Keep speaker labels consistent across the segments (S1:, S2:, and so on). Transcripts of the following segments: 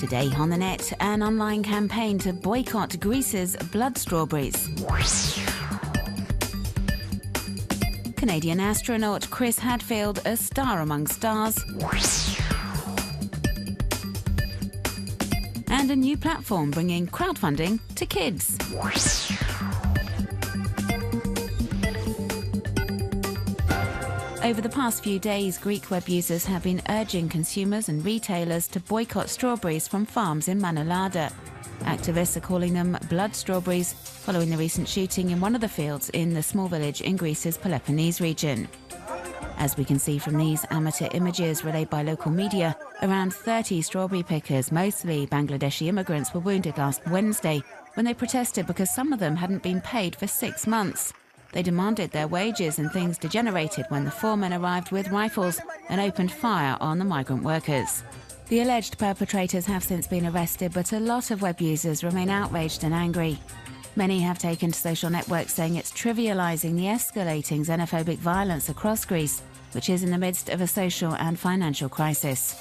S1: Today on the net, an online campaign to boycott Greece's blood strawberries. Canadian astronaut Chris Hadfield, a star among stars. And a new platform bringing crowdfunding to kids. Over the past few days, Greek web users have been urging consumers and retailers to boycott strawberries from farms in Mανωλάδα. Activists are calling them blood strawberries, following the recent shooting in one of the fields in the small village in Greece's Pελοποννήσου region. As we can see from these amateur images relayed by local media, around 30 strawberry pickers, mostly Bangladeshi immigrants, were wounded last Wednesday when they protested because some of them hadn't been paid for 6 months. They demanded their wages, and things degenerated when the foremen arrived with rifles and opened fire on the migrant workers. The alleged perpetrators have since been arrested, but a lot of web users remain outraged and angry. Many have taken to social networks saying it's trivialising the escalating xenophobic violence across Greece, which is in the midst of a social and financial crisis.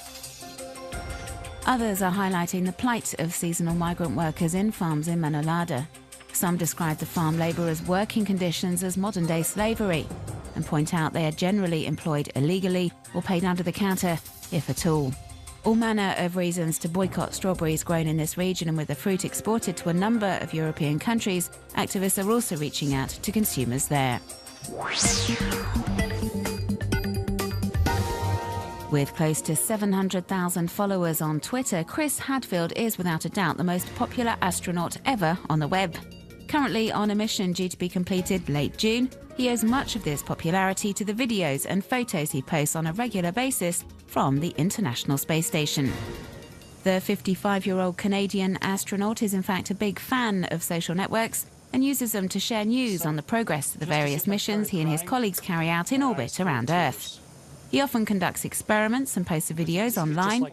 S1: Others are highlighting the plight of seasonal migrant workers in farms in Mανωλάδα. Some describe the farm labourers' working conditions as modern-day slavery and point out they are generally employed illegally or paid under the counter, if at all. All manner of reasons to boycott strawberries grown in this region, and with the fruit exported to a number of European countries, activists are also reaching out to consumers there. With close to 700,000 followers on Twitter, Chris Hadfield is without a doubt the most popular astronaut ever on the web. Currently on a mission due to be completed late June, he owes much of this popularity to the videos and photos he posts on a regular basis from the International Space Station. The 55-year-old Canadian astronaut is in fact a big fan of social networks and uses them to share news on the progress of the various missions he and his colleagues carry out in orbit around Earth. He often conducts experiments and posts videos online.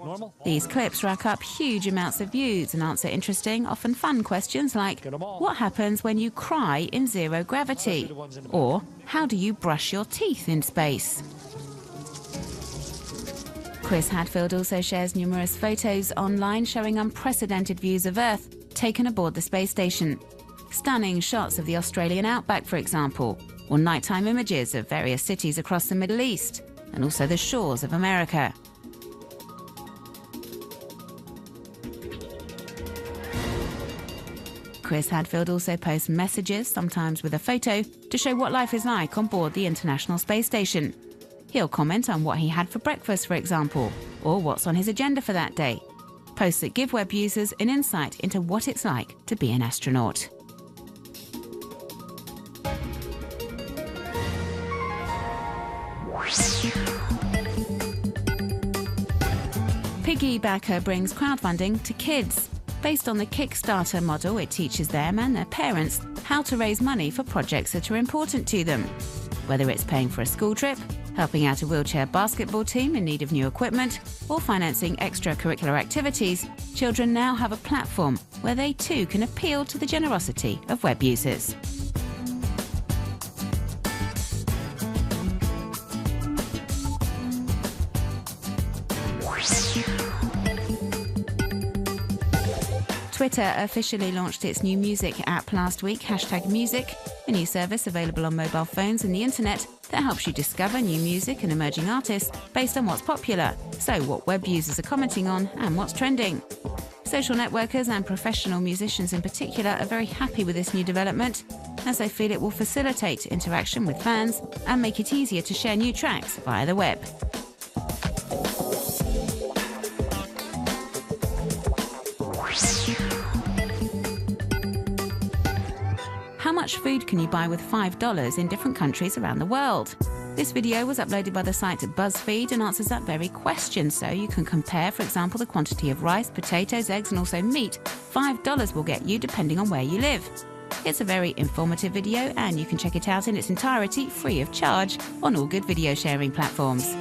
S1: These clips rack up huge amounts of views and answer interesting, often fun questions like, what happens when you cry in zero gravity? Or, how do you brush your teeth in space? Chris Hadfield also shares numerous photos online showing unprecedented views of Earth taken aboard the space station. Stunning shots of the Australian outback, for example, or nighttime images of various cities across the Middle East, and also the shores of America. Chris Hadfield also posts messages, sometimes with a photo, to show what life is like on board the International Space Station. He'll comment on what he had for breakfast, for example, or what's on his agenda for that day. Posts that give web users an insight into what it's like to be an astronaut. Piggybacker brings crowdfunding to kids. Based on the Kickstarter model, it teaches them and their parents how to raise money for projects that are important to them. Whether it's paying for a school trip, helping out a wheelchair basketball team in need of new equipment, or financing extracurricular activities, children now have a platform where they too can appeal to the generosity of web users. Twitter officially launched its new music app last week, #music, a new service available on mobile phones and the internet that helps you discover new music and emerging artists based on what's popular, so what web users are commenting on and what's trending. Social networkers and professional musicians in particular are very happy with this new development, as they feel it will facilitate interaction with fans and make it easier to share new tracks via the web. How much food can you buy with $5 in different countries around the world? This video was uploaded by the site BuzzFeed and answers that very question, so you can compare, for example, the quantity of rice, potatoes, eggs and also meat $5 will get you depending on where you live. It's a very informative video and you can check it out in its entirety free of charge on all good video sharing platforms.